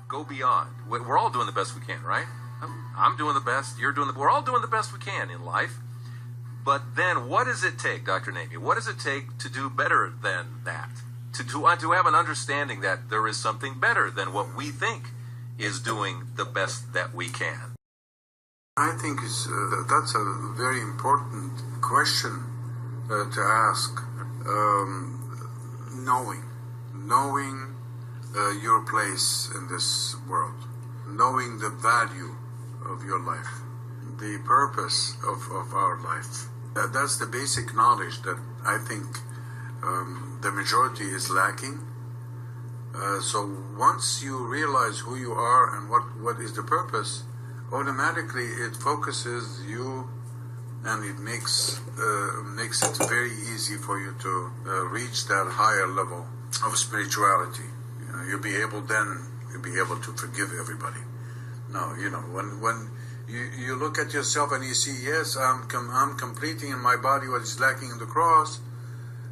go beyond. We're all doing the best we can, right? I'm doing the best. You're doing we're all doing the best we can in life. But then what does it take, Dr. Navy? What does it take to do better than that? To have an understanding that there is something better than what we think is doing the best that we can? I think that's a very important question to ask. Knowing your place in this world, knowing the value of your life, the purpose of our life. That's the basic knowledge that I think the majority is lacking. So once you realize who you are and what is the purpose, automatically it focuses you, and it makes it very easy for you to reach that higher level of spirituality. You'll be able to forgive everybody. No, when you look at yourself and you see, yes, I'm completing in my body what is lacking in the cross.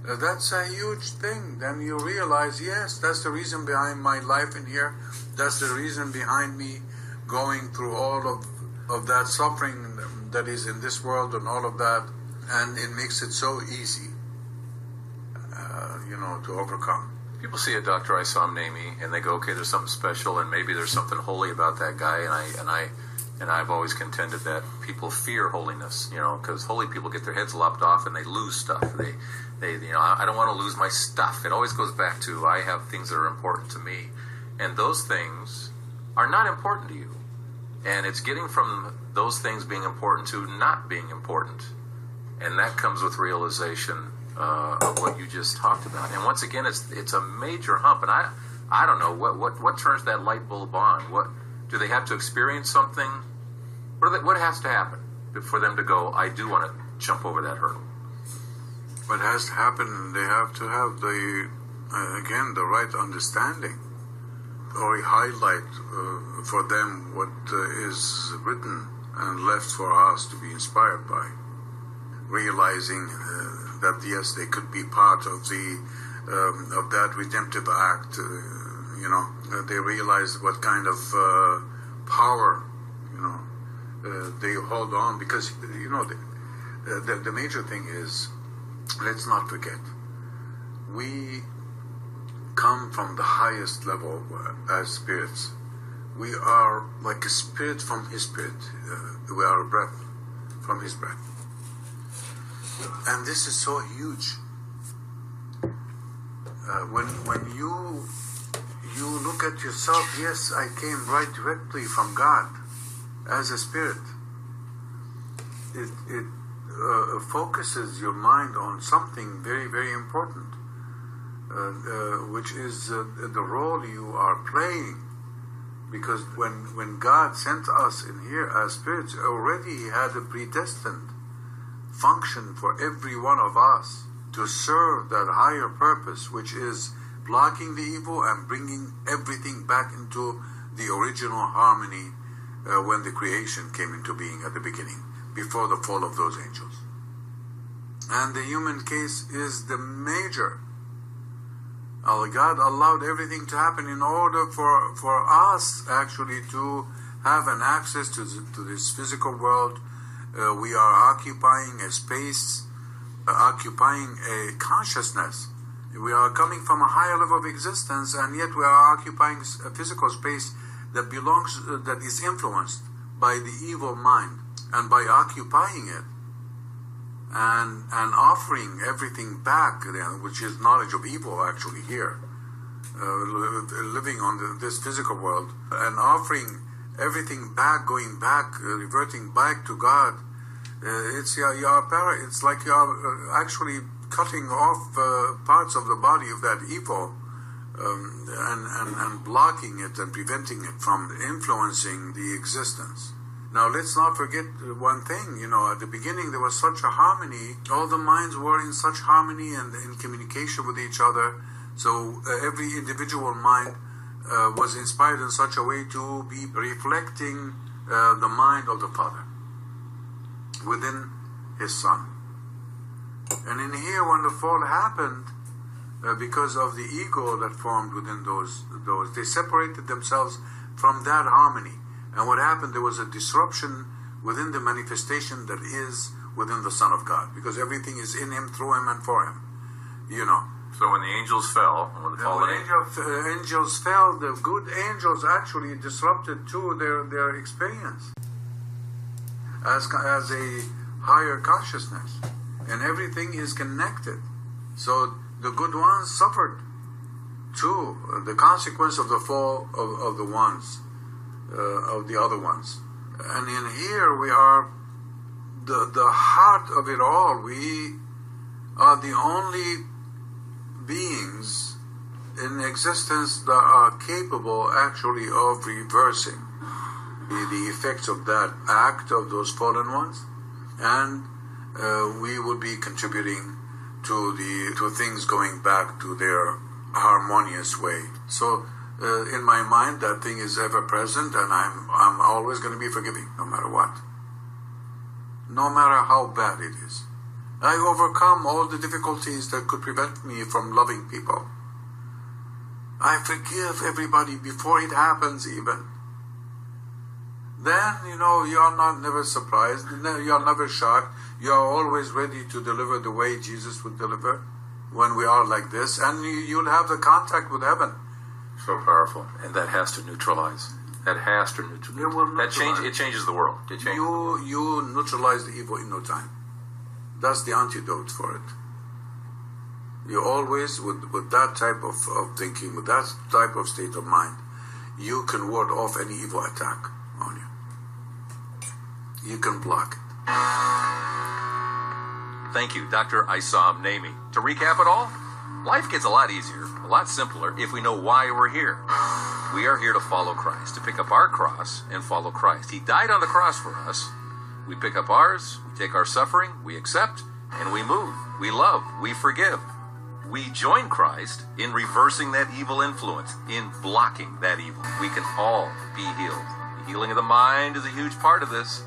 That's a huge thing. Then you realize, yes, that's the reason behind my life in here. That's the reason behind me going through all of that suffering that is in this world and all of that. And it makes it so easy, to overcome. People see a Dr. Issam Nami and they go, okay, there's something special and maybe there's something holy about that guy. And I've always contended that people fear holiness, because holy people get their heads lopped off and they lose stuff. I don't want to lose my stuff. It always goes back to, I have things that are important to me. And those things are not important to you. And it's getting from those things being important to not being important. And that comes with realization of what you just talked about. And once again, it's a major hump. And I don't know what turns that light bulb on. What do they have to experience something? What has to happen for them to go, I do want to jump over that hurdle? What has to happen, they have to have the right understanding, or highlight for them what is written and left for us to be inspired by. Realizing that yes, they could be part of that redemptive act. They realize what kind of power they hold on, because the major thing is, let's not forget, we come from the highest level as spirits. We are like a spirit from his spirit. We are a breath from his breath. And this is so huge. When you look at yourself, yes, I came right directly from God as a spirit. It focuses your mind on something very, very important, which is the role you are playing. Because when God sent us in here as spirits, already He had a predestined function for every one of us to serve that higher purpose, which is blocking the evil and bringing everything back into the original harmony when the creation came into being at the beginning, before the fall of those angels. And the human case is the major. God allowed everything to happen in order for us actually to have an access to this physical world. We are occupying a space, occupying a consciousness. We are coming from a higher level of existence, and yet we are occupying a physical space that is influenced by the evil mind. And by occupying it and offering everything back, which is knowledge of evil actually here, living on this physical world, and offering everything back, going back, reverting back to God, it's like you are actually cutting off parts of the body of that evil, and blocking it and preventing it from influencing the existence. Now, let's not forget one thing. At the beginning there was such a harmony. All the minds were in such harmony and in communication with each other. So every individual mind was inspired in such a way to be reflecting the mind of the Father within His Son. And in here, when the fall happened, because of the ego that formed within those, they separated themselves from that harmony. And what happened, there was a disruption within the manifestation that is within the Son of God, because everything is in Him, through Him, and for Him. You know. So when the angels fell, when the fallen Angels fell, the good angels actually disrupted too their experience as a higher consciousness, and everything is connected. So the good ones suffered too, the consequence of the fall of the ones, of the other ones. And in here we are the heart of it all. We are the only beings in existence that are capable actually of reversing the effects of that act of those fallen ones, and we will be contributing to things going back to their harmonious way. So in my mind, that thing is ever present, and I'm always going to be forgiving, no matter what, no matter how bad it is. I overcome all the difficulties that could prevent me from loving people. I forgive everybody before it happens even. Then, you are not never surprised, you are never shocked, you are always ready to deliver the way Jesus would deliver when we are like this, and you'll have the contact with heaven. So powerful. And that has to neutralize. That has to neutralize. It changes the world. You neutralize the evil in no time. That's the antidote for it. You always, with that type of thinking, with that type of state of mind, you can ward off any evil attack on you. You can block it. Thank you, Dr. Isam Naimi. To recap it all, life gets a lot easier, a lot simpler if we know why we're here. We are here to follow Christ, to pick up our cross and follow Christ. He died on the cross for us. We pick up ours, we take our suffering, we accept, and we move. We love, we forgive. We join Christ in reversing that evil influence, in blocking that evil. We can all be healed. The healing of the mind is a huge part of this.